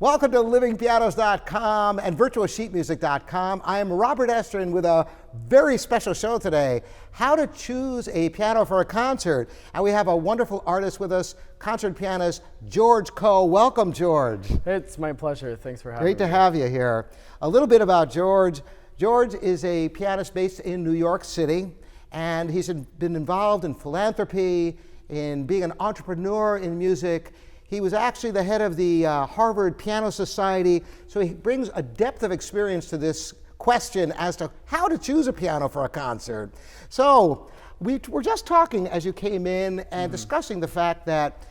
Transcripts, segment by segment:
Welcome to livingpianos.com and virtualsheetmusic.com. I am Robert Estrin with a very special show today, how to choose a piano for a concert. And we have a wonderful artist with us, concert pianist George Coe. Welcome, George. It's my pleasure. Thanks for having me. Great to have you here. A little bit about George. George is a pianist based in New York City, and he's been involved in philanthropy, in being an entrepreneur in music. He was actually the head of the Harvard Piano Society, so he brings a depth of experience to this question as to how to choose a piano for a concert. So we were just talking as you came in and discussing the fact that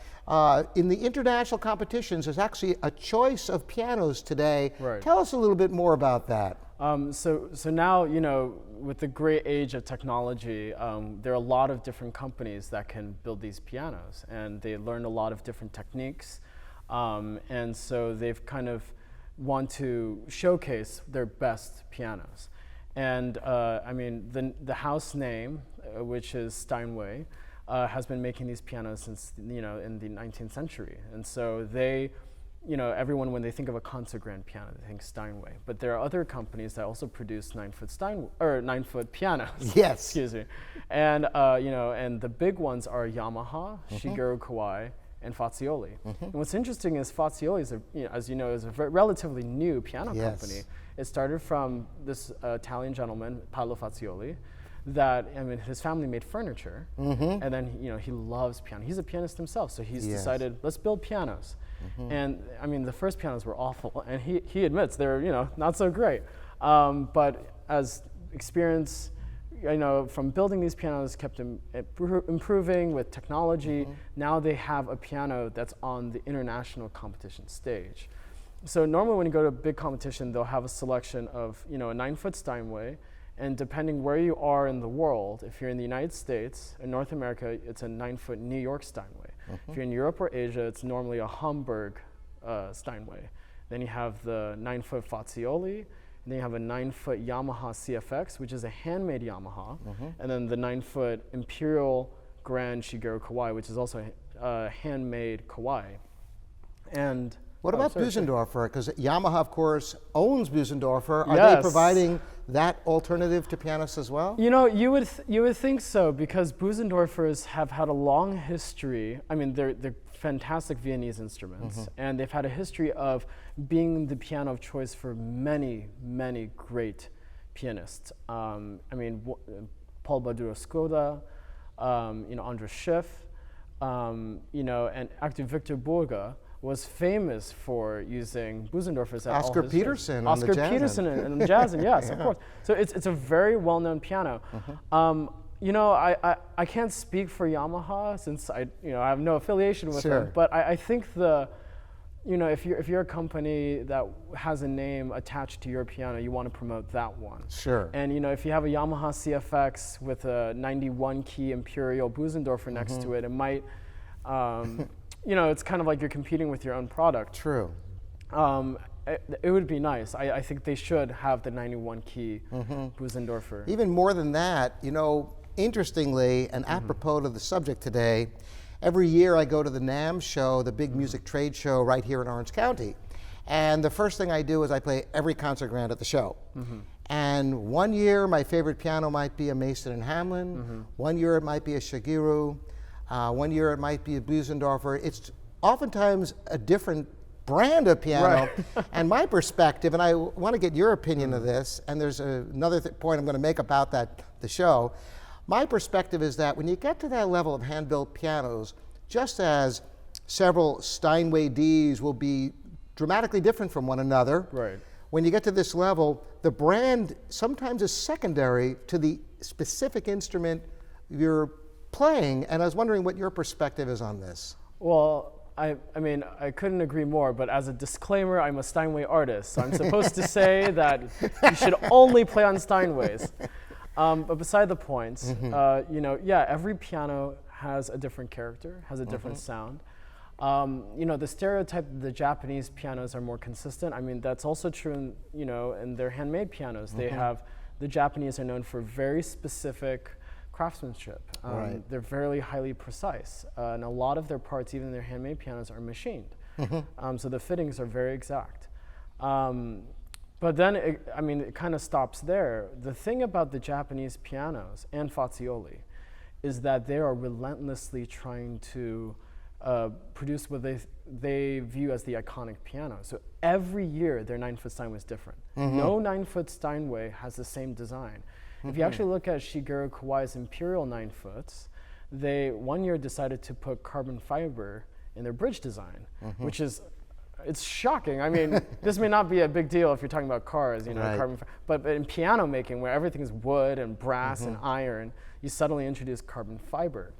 in the international competitions, there's actually a choice of pianos today. Right. Tell us a little bit more about that. So now, you know, with the great age of technology, there are a lot of different companies that can build these pianos, and they learned a lot of different techniques, and so they've kind of want to showcase their best pianos. And I mean, the house name, which is Steinway, has been making these pianos since, you know, in the 19th century, and so they, you know, everyone, when they think of a concert grand piano, they think Steinway. But there are other companies that also produce 9-foot pianos. Yes. Excuse me. And you know, and the big ones are Yamaha, Shigeru Kawai, and Fazioli. And what's interesting is Fazioli is, you know, as you know, is a relatively new piano company. It started from this Italian gentleman, Paolo Fazioli, that, I mean, his family made furniture, and then, you know, he loves piano. He's a pianist himself, so he's decided, let's build pianos. And I mean, the first pianos were awful, and he admits they're, you know, not so great. But as experience, you know, from building these pianos kept improving with technology, now they have a piano that's on the international competition stage. So normally when you go to a big competition, they'll have a selection of, you know, a 9-foot Steinway, and depending where you are in the world, if you're in the United States, in North America, it's a 9-foot New York Steinway. If you're in Europe or Asia, it's normally a Hamburg Steinway. Then you have the 9-foot Fazioli, and then you have a 9-foot Yamaha CFX, which is a handmade Yamaha, and then the 9-foot Imperial Grand Shigeru Kawai, which is also a handmade Kawai. And what about Bösendorfer? Because Yamaha, of course, owns Bösendorfer. Are they providing that alternative to pianists as well? You know, you would think so, because Bösendorfers have had a long history. I mean, they're fantastic Viennese instruments, and they've had a history of being the piano of choice for many, many great pianists. I mean, Paul Badura-Skoda, you know, Andras Schiff, you know, and actually Victor Borge was famous for using Bösendorfers at Oscar all his Peterson shows. on the Oscar Peterson and Jazzin, yes, of course. So it's a very well-known piano. You know, I can't speak for Yamaha since I have no affiliation with them, but I think you know, if you're a company that has a name attached to your piano, you want to promote that one. Sure. And you know, if you have a Yamaha CFX with a 91 key Imperial Bösendorfer next to it, it might you know, it's kind of like you're competing with your own product. True. It would be nice. I think they should have the 91 key Bösendorfer. Even more than that, you know, interestingly, and apropos to the subject today, every year I go to the NAMM show, the big music trade show right here in Orange County. And the first thing I do is I play every concert grand at the show. And one year my favorite piano might be a Mason and Hamlin. One year it might be a Shigeru. One year it might be a Bösendorfer. It's oftentimes a different brand of piano. And my perspective, and I want to get your opinion of this, and there's another point I'm going to make about the show. My perspective is that when you get to that level of hand-built pianos, just as several Steinway Ds will be dramatically different from one another, when you get to this level, the brand sometimes is secondary to the specific instrument you're playing, and I was wondering what your perspective is on this. Well, I mean, I couldn't agree more, but as a disclaimer, I'm a Steinway artist, so I'm supposed to say that you should only play on Steinways. But beside the point, you know, yeah, every piano has a different character, has a different sound. You know, the stereotype that the Japanese pianos are more consistent, I mean, that's also true in, you know, in their handmade pianos. They have, the Japanese are known for very specific craftsmanship. They're very highly precise, and a lot of their parts, even their handmade pianos, are machined. So the fittings are very exact. But then, it kind of stops there. The thing about the Japanese pianos and Fazioli is that they are relentlessly trying to produce what they view as the iconic piano. So every year, their 9-foot Steinway is different. No 9-foot Steinway has the same design. If you actually look at Shigeru Kawai's Imperial 9-foots, they one year decided to put carbon fiber in their bridge design, which is, it's shocking. I mean, this may not be a big deal if you're talking about cars, carbon but in piano making, where everything's wood and brass and iron, you suddenly introduce carbon fiber.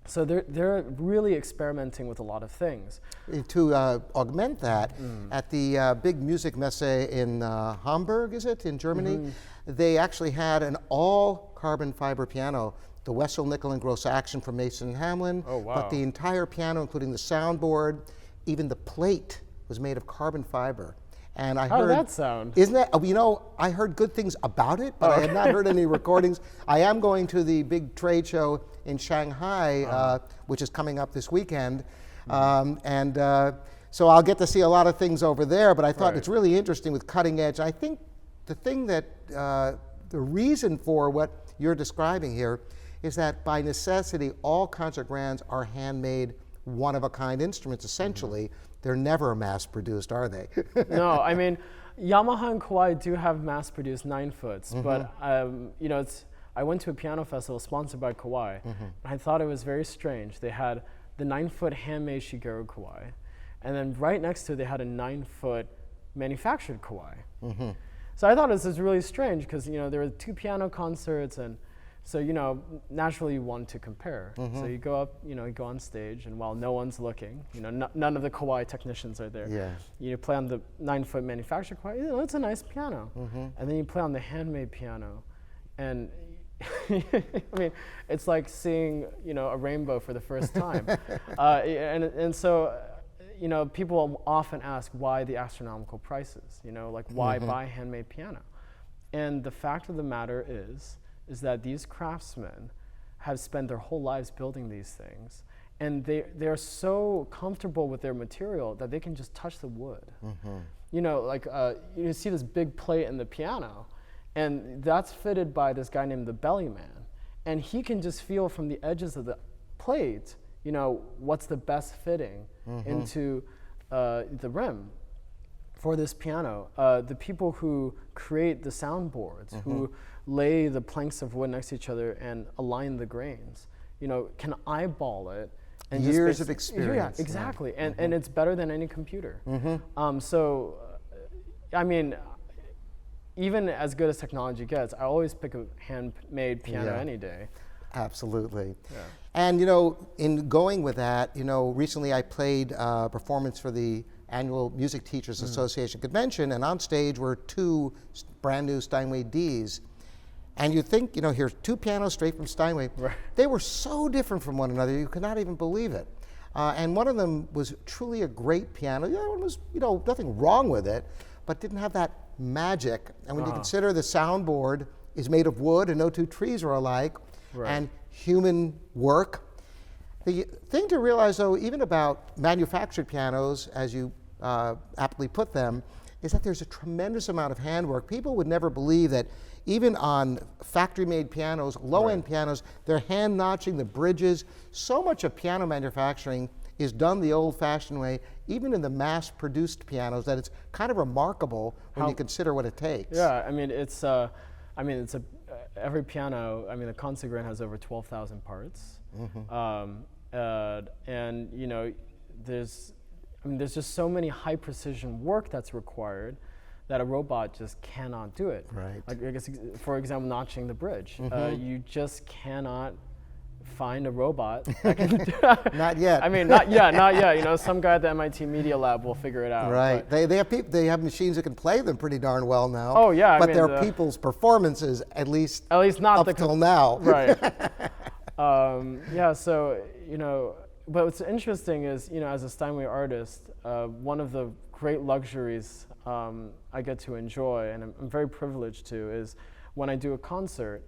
So they're really experimenting with a lot of things. To augment that, at the big music messe in Hamburg, is it, in Germany, they actually had an all carbon fiber piano, the Wessel, Nickel, and Gross Action from Mason and Hamlin. Oh, wow. But the entire piano, including the soundboard, even the plate, was made of carbon fiber. And I heard, how did that sound? Isn't that, I heard good things about it, but I had not heard any recordings. I am going to the big trade show in Shanghai, which is coming up this weekend. So I'll get to see a lot of things over there, but I thought it's really interesting with cutting edge. I think the thing that, the reason for what you're describing here is that by necessity, all concert grands are handmade, one-of-a-kind instruments, essentially. They're never mass-produced, are they? No, I mean, Yamaha and Kawai do have mass-produced 9-foots, but I went to a piano festival sponsored by Kawai. I thought it was very strange. They had the 9-foot handmade Shigeru Kawai, and then right next to it, they had a 9-foot manufactured Kawai. So I thought this was really strange because there were 2 piano concerts, and so naturally you want to compare. So you go up, you go on stage, and while no one's looking, none of the Kawai technicians are there. You play on the 9-foot manufactured Kawai. It's a nice piano, and then you play on the handmade piano, and I mean, it's like seeing a rainbow for the first time. And so people often ask why the astronomical prices. Like why buy handmade piano? And the fact of the matter is that these craftsmen have spent their whole lives building these things, and they're so comfortable with their material that they can just touch the wood. You see this big plate in the piano, and that's fitted by this guy named the Bellyman, and he can just feel from the edges of the plate, what's the best fitting into the rim for this piano. The people who create the soundboards, who lay the planks of wood next to each other and align the grains, can eyeball it. And years of experience. Yeah, exactly. And it's better than any computer. Even as good as technology gets, I always pick a handmade piano any day. Absolutely. Yeah. And in going with that, recently I played a performance for the annual Music Teachers Association convention, and on stage were 2 brand new Steinway Ds. And you think, here's 2 pianos straight from Steinway. Right. They were so different from one another, you could not even believe it. And one of them was truly a great piano. The other one was, nothing wrong with it, but didn't have that magic. And when you consider the soundboard is made of wood and no 2 trees are alike, and human work. The thing to realize, though, even about manufactured pianos, as you aptly put them, is that there's a tremendous amount of handwork. People would never believe that even on factory-made pianos, low-end pianos, they're hand-notching the bridges. So much of piano manufacturing is done the old-fashioned way, even in the mass-produced pianos, that it's kind of remarkable when you consider what it takes. Yeah, every piano, the concert grand has over 12,000 parts. There's just so many high precision work that's required that a robot just cannot do it. Right. Like, I guess, for example, notching the bridge. You just cannot find a robot that can do that. Not yet. Not yet. Some guy at the MIT Media Lab will figure it out. Right. They have machines that can play them pretty darn well now. Oh yeah. But they're people's performances, at least not up till now. Right. But what's interesting is, as a Steinway artist, one of the great luxuries I get to enjoy, and I'm very privileged to, is when I do a concert,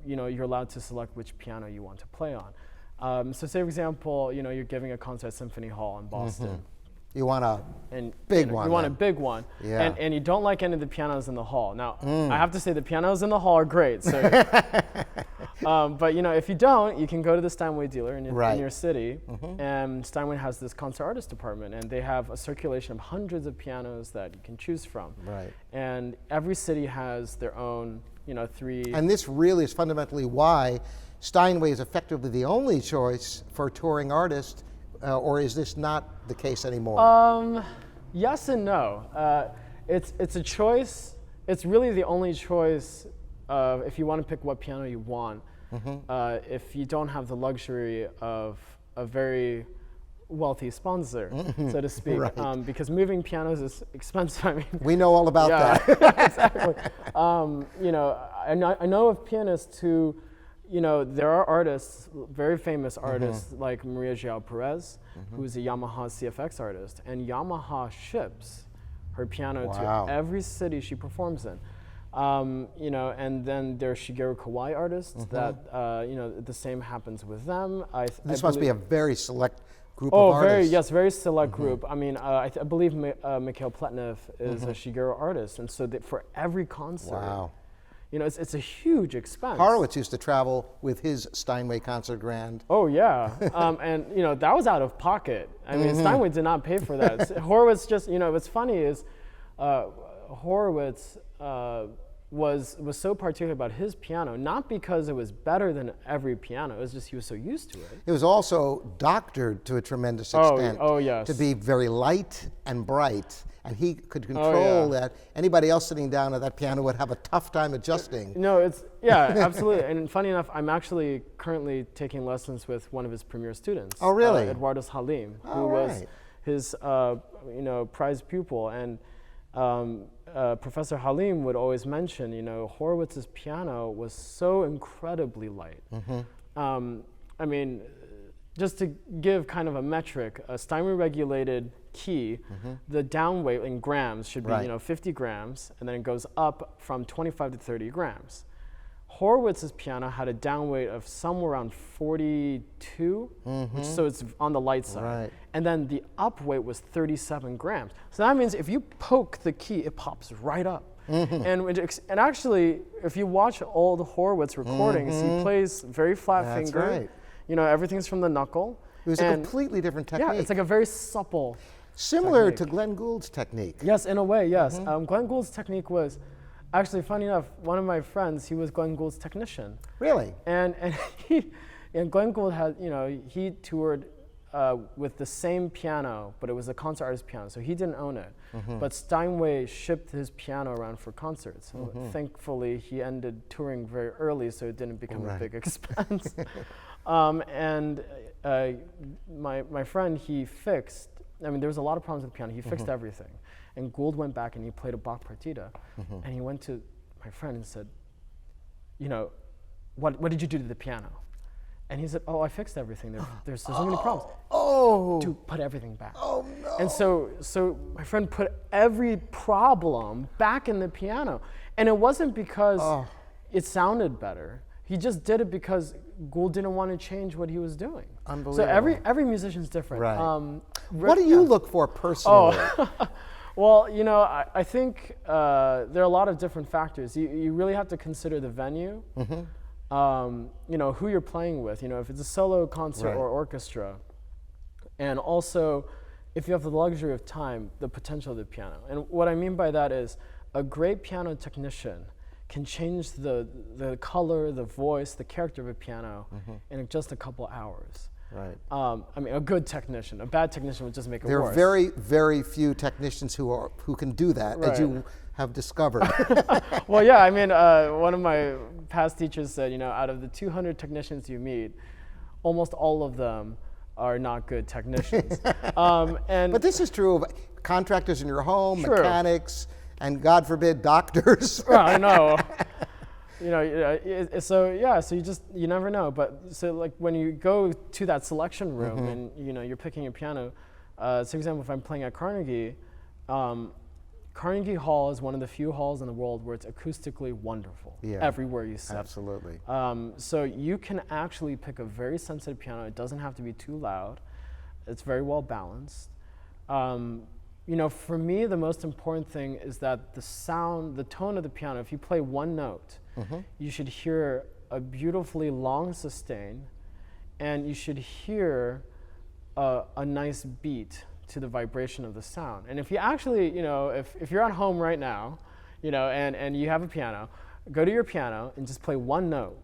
you're allowed to select which piano you want to play on. So say, for example, you're giving a concert at Symphony Hall in Boston, You want a and big one. You want then. a big one. Yeah. And you don't like any of the pianos in the hall. Now, I have to say the pianos in the hall are great. So, but if you don't, you can go to the Steinway dealer in your city. And Steinway has this concert artist department, and they have a circulation of hundreds of pianos that you can choose from. Right. And every city has their own, 3. And this really is fundamentally why Steinway is effectively the only choice for touring artists, or is this not the case anymore? Yes and no. It's a choice. It's really the only choice if you want to pick what piano you want. If you don't have the luxury of a very wealthy sponsor, so to speak, Right. because moving pianos is expensive. I mean, We know all about that. exactly. I know of pianists who, there are artists, very famous artists like Maria João Perez, who's a Yamaha CFX artist, and Yamaha ships her piano to every city she performs in. And then there's Shigeru Kawai artists that, the same happens with them. This must be a very select group of artists. Very select group. I mean, I believe Mikhail Pletnev is a Shigeru artist, and so for every concert, it's a huge expense. Horowitz used to travel with his Steinway Concert Grand. Oh yeah, and that was out of pocket. I mean, Steinway did not pay for that. Horowitz just, what's funny is Horowitz was so particular about his piano, not because it was better than every piano, it was just he was so used to it. It was also doctored to a tremendous extent. Oh yes. To be very light and bright, and he could control that. Anybody else sitting down at that piano would have a tough time adjusting. No, absolutely. And funny enough, I'm actually currently taking lessons with one of his premier students. Oh really? Eduardo Halim, who was his prized pupil, and Professor Halim would always mention, Horowitz's piano was so incredibly light. I mean, just to give kind of a metric, a Steinway regulated key, the down weight in grams should be 50 grams, and then it goes up from 25 to 30 grams. Horowitz's piano had a down weight of somewhere around 42, so it's on the light side. Right. And then the up weight was 37 grams. So that means if you poke the key, it pops right up. And actually, if you watch all the Horowitz recordings, he plays very flat fingered. Right. Everything's from the knuckle. It was a completely different technique. Yeah, it's like a very supple Similar technique. to Glenn Gould's technique. Yes, in a way, yes. Glenn Gould's technique was, actually, funny enough, one of my friends, he was Glenn Gould's technician. Really? And Glenn Gould had, he toured with the same piano, but it was a concert artist piano, so he didn't own it. But Steinway shipped his piano around for concerts. So thankfully, he ended touring very early, so it didn't become a big expense. And my friend, he fixed, there was a lot of problems with the piano. He fixed everything. And Gould went back and he played a Bach partita. And he went to my friend and said, what did you do to the piano? And he said, oh, I fixed everything. There's so many problems. To put everything back. Oh no. And so my friend put every problem back in the piano. And it wasn't because it sounded better. He just did it because Gould didn't want to change what he was doing. Unbelievable. So every musician's different. Right. What do you look for personally? Well, I think there are a lot of different factors. You really have to consider the venue, who you're playing with, if it's a solo concert or orchestra, and also if you have the luxury of time, the potential of the piano. And what I mean by that is a great piano technician can change the color, the voice, the character of a piano in just a couple hours. Right. A good technician. A bad technician would just make it worse. There are very, very few technicians who can do that, as you have discovered. Well, yeah. One of my past teachers said, out of the 200 technicians you meet, almost all of them are not good technicians. But this is true of contractors in your home, mechanics, and God forbid, doctors. Well, I know. So you never know. But so like when you go to that selection room and you're picking a piano, for example, if I'm playing at Carnegie, Carnegie Hall is one of the few halls in the world where it's acoustically wonderful. Yeah, everywhere you sit. Absolutely. So you can actually pick a very sensitive piano. It doesn't have to be too loud. It's very well balanced. You know, for me, the most important thing is that the sound, the tone of the piano, if you play one note, you should hear a beautifully long sustain, and you should hear a nice beat to the vibration of the sound. And if you actually, you know, if you're at home right now, you know, and you have a piano, go to your piano and just play one note.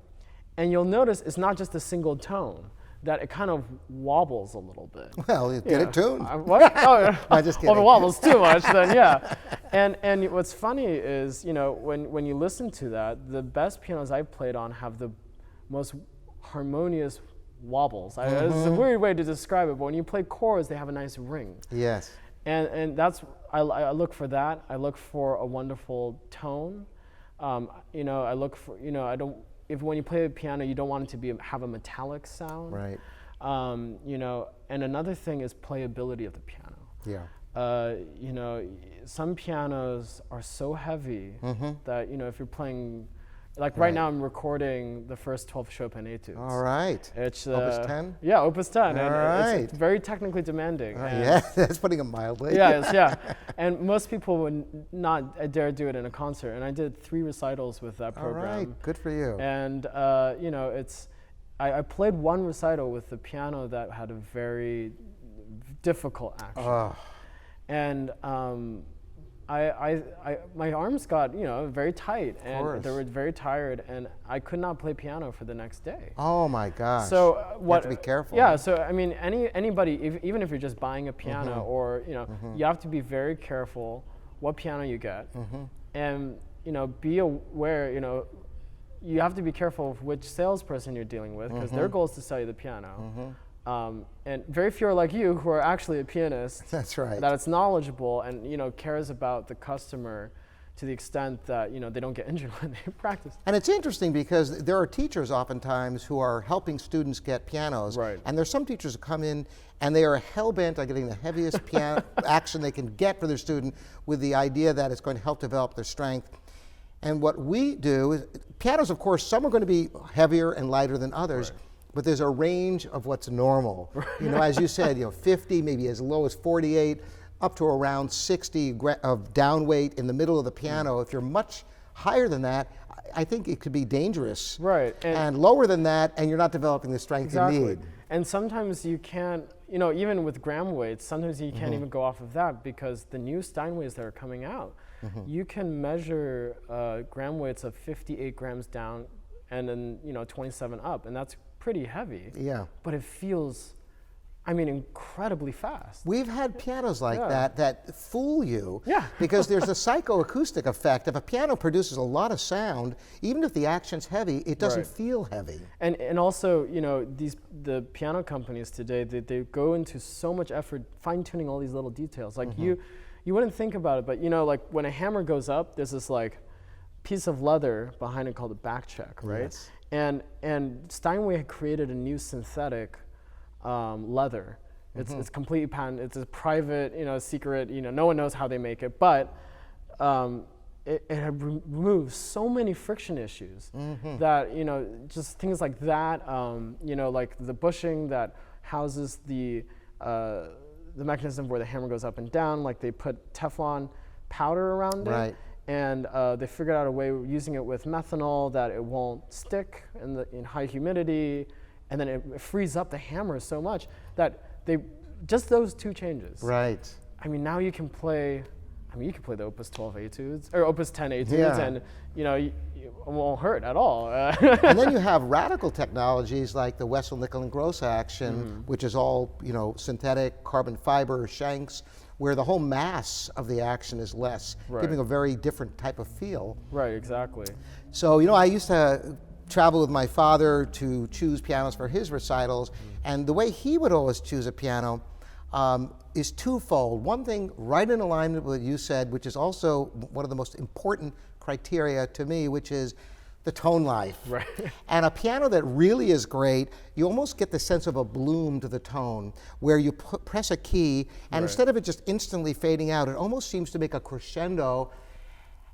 And you'll notice it's not just a single tone, that it kind of wobbles a little bit. Well, you get it tuned. What? Oh, I'm just kidding. Well, if it wobbles too much, then yeah. And what's funny is, you know, when you listen to that, the best pianos I've played on have the most harmonious wobbles. It's a weird way to describe it, but when you play chords, they have a nice ring. Yes. And that's, I look for that. I look for a wonderful tone. You know, I look for, you know, when you play the piano, you don't want it to have a metallic sound. Right. You know, and another thing is playability of the piano. Yeah. You know, some pianos are so heavy that, you know, if you're playing, like right now I'm recording the first 12 Chopin etudes. All right. It's Opus 10? Yeah, Opus 10. All and right. it's very technically demanding. Yeah, that's putting it mildly. Yeah. And most people would not dare do it in a concert. And I did 3 recitals with that program. All right, good for you. And, you know, I played one recital with the piano that had a very difficult action. Oh. And my arms got, you know, very tight, and they were very tired, and I could not play piano for the next day. Oh my gosh! So you have to be careful. Yeah. So I mean, anybody, even if you're just buying a piano, or you know, you have to be very careful what piano you get, and you know, be aware. You know, you have to be careful of which salesperson you're dealing with, because their goal is to sell you the piano. And very few are like you, who are actually a pianist. That's right. That it's knowledgeable and, you know, cares about the customer to the extent that, you know, they don't get injured when they practice. And it's interesting because there are teachers oftentimes who are helping students get pianos. Right. And there's some teachers who come in and they are hell-bent on getting the heaviest piano action they can get for their student, with the idea that it's going to help develop their strength. And what we do is, pianos, of course, some are going to be heavier and lighter than others. Right. But there's a range of what's normal. You know, as you said, you know, 50, maybe as low as 48, up to around 60 of down weight in the middle of the piano. If you're much higher than that, I think it could be dangerous. Right. And lower than that, and you're not developing the strength you need. And sometimes you can't, you know, even with gram weights, sometimes you can't even go off of that, because the new Steinways that are coming out, you can measure gram weights of 58 grams down and then, you know, 27 up, and that's pretty heavy. Yeah. But it feels, I mean, incredibly fast. We've had pianos like that fool you. Yeah. Because there's a psychoacoustic effect. If a piano produces a lot of sound, even if the action's heavy, it doesn't feel heavy. And also, you know, the piano companies today, they go into so much effort fine-tuning all these little details. Like you wouldn't think about it, but you know, like when a hammer goes up, there's this like piece of leather behind it called a back check, right? Yes. And Steinway had created a new synthetic leather. It's completely patented. It's a private, you know, secret. You know, no one knows how they make it, but it had removed so many friction issues that, you know, just things like that. You know, like the bushing that houses the mechanism where the hammer goes up and down. Like they put Teflon powder around it. And they figured out a way of using it with methanol that it won't stick in high humidity, and then it frees up the hammer so much that just those 2 changes. Right. I mean, now you can play. I mean, you can play the Opus 12 etudes or Opus 10 etudes, and you know, it won't hurt at all. And then you have radical technologies like the Wessel Nickel and Gross action, which is all, you know, synthetic carbon fiber shanks, where the whole mass of the action is less, giving a very different type of feel. Right, exactly. So, you know, I used to travel with my father to choose pianos for his recitals, and the way he would always choose a piano is twofold. One thing, right in alignment with what you said, which is also one of the most important criteria to me, which is the tone life. Right. And a piano that really is great, you almost get the sense of a bloom to the tone, where you press a key, and instead of it just instantly fading out, it almost seems to make a crescendo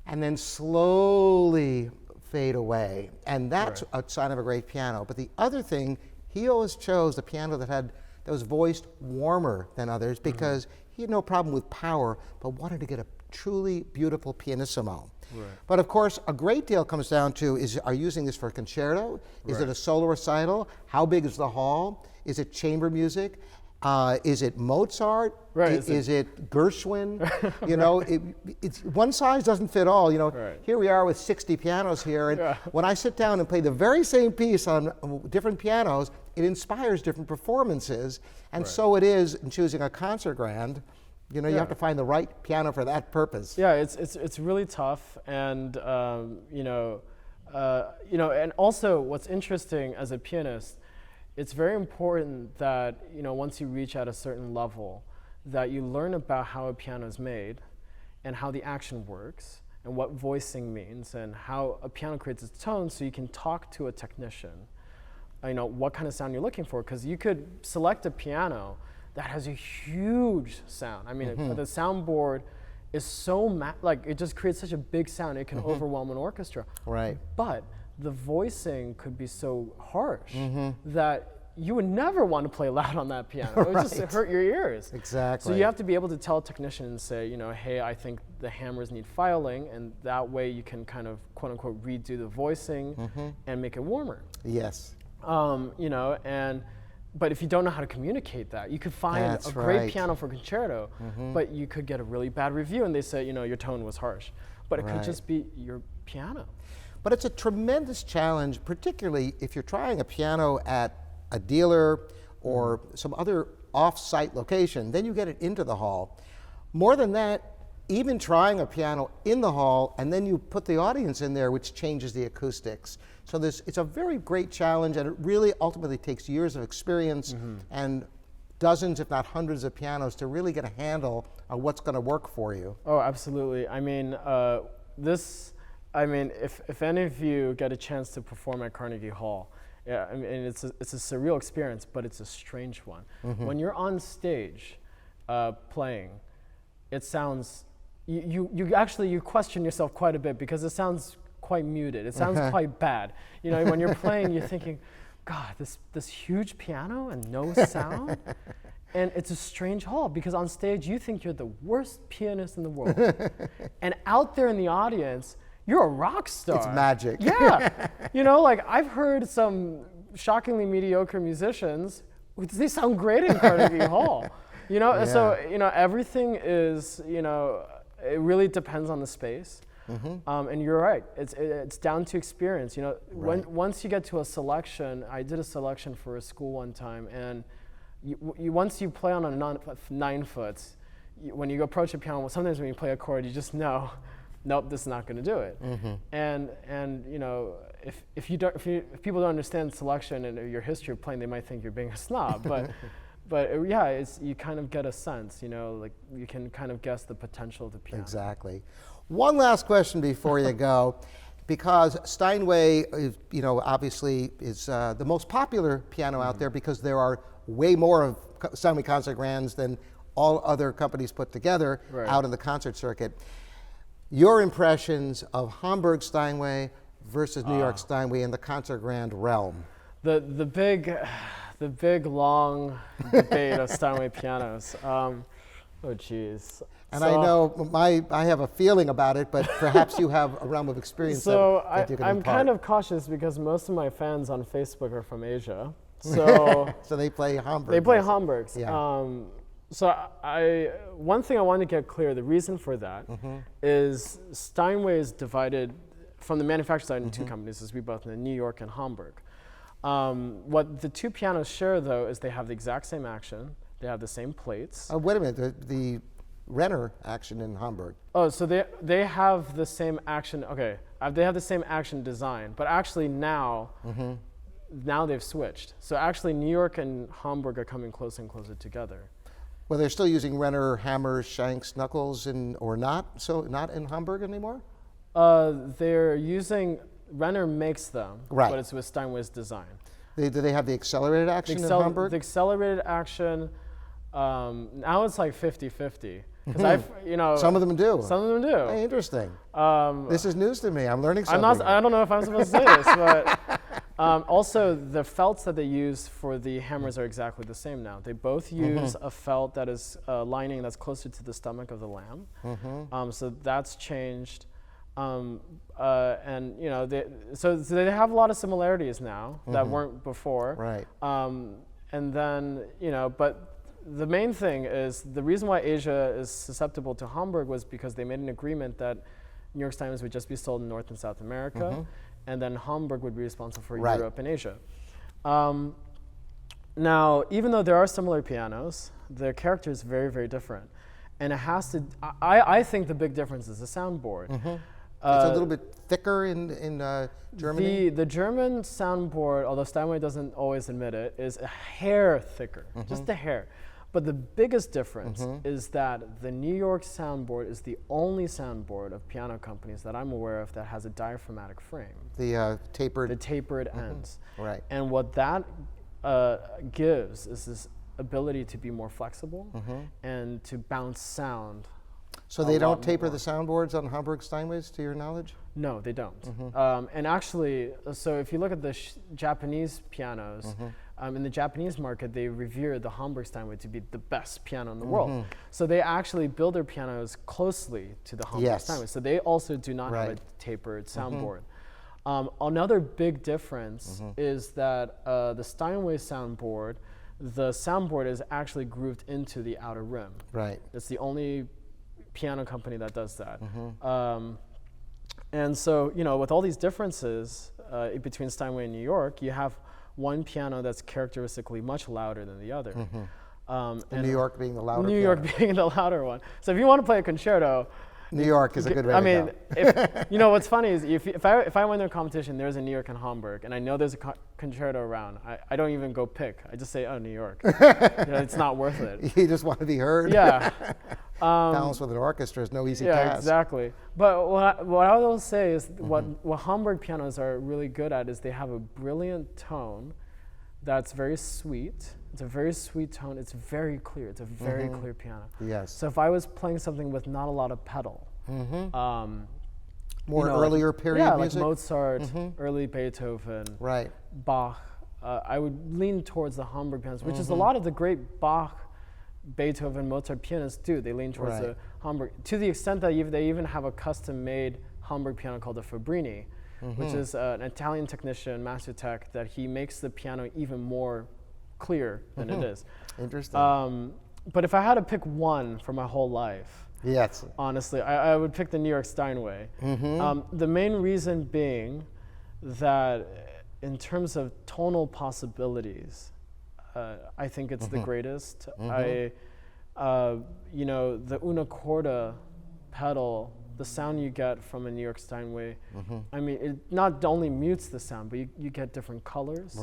and then slowly fade away. And that's a sign of a great piano. But the other thing, he always chose the piano that had that was voiced warmer than others because he had no problem with power, but wanted to get a truly beautiful pianissimo. Right. But of course, a great deal comes down to are you using this for a concerto? Is it a solo recital? How big is the hall? Is it chamber music? Is it Mozart? Right. Is it Gershwin? You know, it's one size doesn't fit all. You know, here we are with 60 pianos here, and when I sit down and play the very same piece on different pianos, it inspires different performances, and so it is in choosing a concert grand. You know, you have to find the right piano for that purpose. Yeah, it's really tough, and you know, and also what's interesting as a pianist, it's very important that, you know, once you reach at a certain level, that you learn about how a piano is made, and how the action works, and what voicing means, and how a piano creates its tone, so you can talk to a technician. You know what kind of sound you're looking for, because you could select a piano that has a huge sound. I mean, the soundboard is so like it just creates such a big sound it can overwhelm an orchestra. Right. But the voicing could be so harsh that you would never want to play loud on that piano. It would just hurt your ears. Exactly. So you have to be able to tell a technician and say, you know, hey, I think the hammers need filing, and that way you can kind of quote unquote redo the voicing and make it warmer. Yes. You know, but if you don't know how to communicate that, you could find a great piano for concerto, but you could get a really bad review and they say, you know, your tone was harsh. But it could just be your piano. But it's a tremendous challenge, particularly if you're trying a piano at a dealer or some other off-site location, then you get it into the hall. More than that, even trying a piano in the hall, and then you put the audience in there, which changes the acoustics. So it's a very great challenge, and it really ultimately takes years of experience and dozens, if not hundreds of pianos to really get a handle on what's going to work for you. Oh, absolutely. I mean, if any of you get a chance to perform at Carnegie Hall, yeah, I mean, it's a surreal experience, but it's a strange one. When you're on stage playing, it sounds, you question yourself quite a bit because it sounds quite muted. It sounds quite bad. You know, when you're playing, you're thinking, God, this huge piano and no sound? And it's a strange hall because on stage you think you're the worst pianist in the world. And out there in the audience, you're a rock star. It's magic. Yeah. You know, like I've heard some shockingly mediocre musicians, they sound great in Carnegie Hall. You know, so, you know, everything is, you know, it really depends on the space. And you're right, it's down to experience. You know, once you get to a selection, I did a selection for a school one time, and once you play on a 9 foot, when you approach a piano, sometimes when you play a chord, you just know, nope, this is not going to do it. And you know, if people don't understand selection and your history of playing, they might think you're being a snob. But yeah, you kind of get a sense. You know, like you can kind of guess the potential of the piano. Exactly. One last question before you go, because Steinway, you know, obviously is the most popular piano out there because there are way more of Steinway concert grands than all other companies put together out in the concert circuit. Your impressions of Hamburg Steinway versus New York Steinway in the concert grand realm? The big long debate of Steinway pianos. Oh geez. And I know I have a feeling about it, but perhaps you have a realm of experience that you can I'm impart. kind of cautious because most of my fans on Facebook are from Asia. So so they play Hamburg. They play Hamburgs. Yeah. So one thing I want to get clear, the reason for that is Steinway is divided from the manufacturer side into two companies, as we both know, New York and Hamburg. What the two pianos share, though, is they have the exact same action. They have the same plates. Wait a minute, the Renner action in Hamburg. Oh, so they have the same action. Okay, they have the same action design, but actually now they've switched. So actually, New York and Hamburg are coming closer and closer together. Well, they're still using Renner hammers, shanks, knuckles, or not? So not in Hamburg anymore? They're using, Renner makes them, but it's with Steinway's design. Do they have the accelerated action in Hamburg? The accelerated action, now it's like 50-50. Because some of them do. Some of them do. Hey, interesting. This is news to me. I'm learning something. I don't know if I'm supposed to say this, Also, the felts that they use for the hammers are exactly the same now. They both use a felt that is lining that's closer to the stomach of the lamb. So that's changed. And you know, so they have a lot of similarities now that weren't before. Right. And then, you know, but the main thing is the reason why Asia is susceptible to Hamburg was because they made an agreement that New York Steinways would just be sold in North and South America, and then Hamburg would be responsible for Europe and Asia. Now, even though there are similar pianos, their character is very, very different. And it has to, I think the big difference is the soundboard. It's a little bit thicker in Germany? The German soundboard, although Steinway doesn't always admit it, is a hair thicker, just a hair. But the biggest difference is that the New York soundboard is the only soundboard of piano companies that I'm aware of that has a diaphragmatic frame. The tapered? The tapered ends. Right. And what that gives is this ability to be more flexible and to bounce sound. So they don't taper the soundboards on Hamburg Steinways, to your knowledge? No, they don't. And actually, so if you look at the Japanese pianos, in the Japanese market, they revere the Hamburg Steinway to be the best piano in the world. So they actually build their pianos closely to the Hamburg Steinway. So they also do not have a tapered soundboard. Another big difference is that the Steinway soundboard, the soundboard is actually grooved into the outer rim. Right. It's the only piano company that does that. And so, you know, with all these differences between Steinway and New York, you have one piano that's characteristically much louder than the other. And New York being the louder New York being the louder one. So if you want to play a concerto, New York is a good way to go. if, you know, what's funny is if I win their competition, there's a New York and Hamburg, and I know there's a concerto around, I don't even go pick. I just say, oh, New York. You know, it's not worth it. You just want to be heard? Yeah. Balance with an orchestra is no easy task. Yeah, exactly. But what I will say is what Hamburg pianos are really good at is they have a brilliant tone that's very sweet. It's a very sweet tone. It's very clear. It's a very clear piano. Yes. So if I was playing something with not a lot of pedal, more earlier period music? like Mozart, early Beethoven, Bach, I would lean towards the Hamburg pianos, which is a lot of the great Bach, Beethoven, Mozart pianists do. They lean towards the Hamburg, to the extent that they even have a custom-made Hamburg piano called the Fabrini, which is an Italian technician, master tech, that he makes the piano even more clear than it is. Interesting. But if I had to pick one for my whole life, honestly, I would pick the New York Steinway. The main reason being that in terms of tonal possibilities, I think it's the greatest. You know, the una corda pedal, the sound you get from a New York Steinway, I mean, it not only mutes the sound, but you get different colors.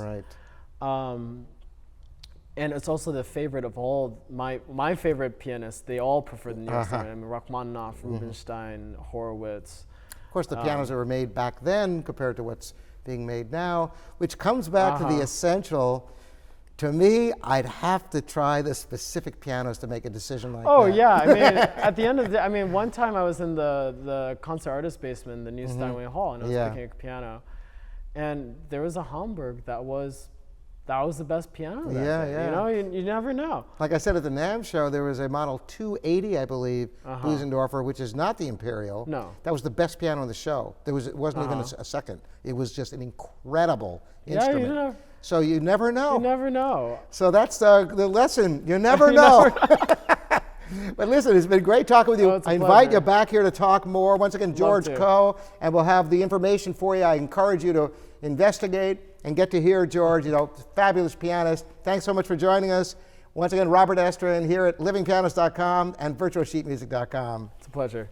And it's also the favorite of all my favorite pianists. They all prefer the New York Steinway. I mean, Rachmaninoff, Rubinstein, Horowitz. Of course, the pianos that were made back then compared to what's being made now, which comes back to the essential. To me, I'd have to try the specific pianos to make a decision like that. Oh yeah, I mean, at the end of the day, I mean, one time I was in the concert artist basement, the new Steinway Hall, and I was picking a piano, and there was a Hamburg that was the best piano. You know, you never know. Like I said at the NAMM show, there was a model 280, I believe, Busendorfer, which is not the Imperial. No. That was the best piano in the show. It wasn't even a second. It was just an incredible instrument. You know. So you never know. You never know. So that's the lesson. You never know. But listen, it's been great talking with you. I invite you back here to talk more. Once again, George Coe, and we'll have the information for you. I encourage you to investigate and get to hear George, you know, fabulous pianist. Thanks so much for joining us. Once again, Robert Estrin here at livingpianist.com and virtuosheetmusic.com. It's a pleasure.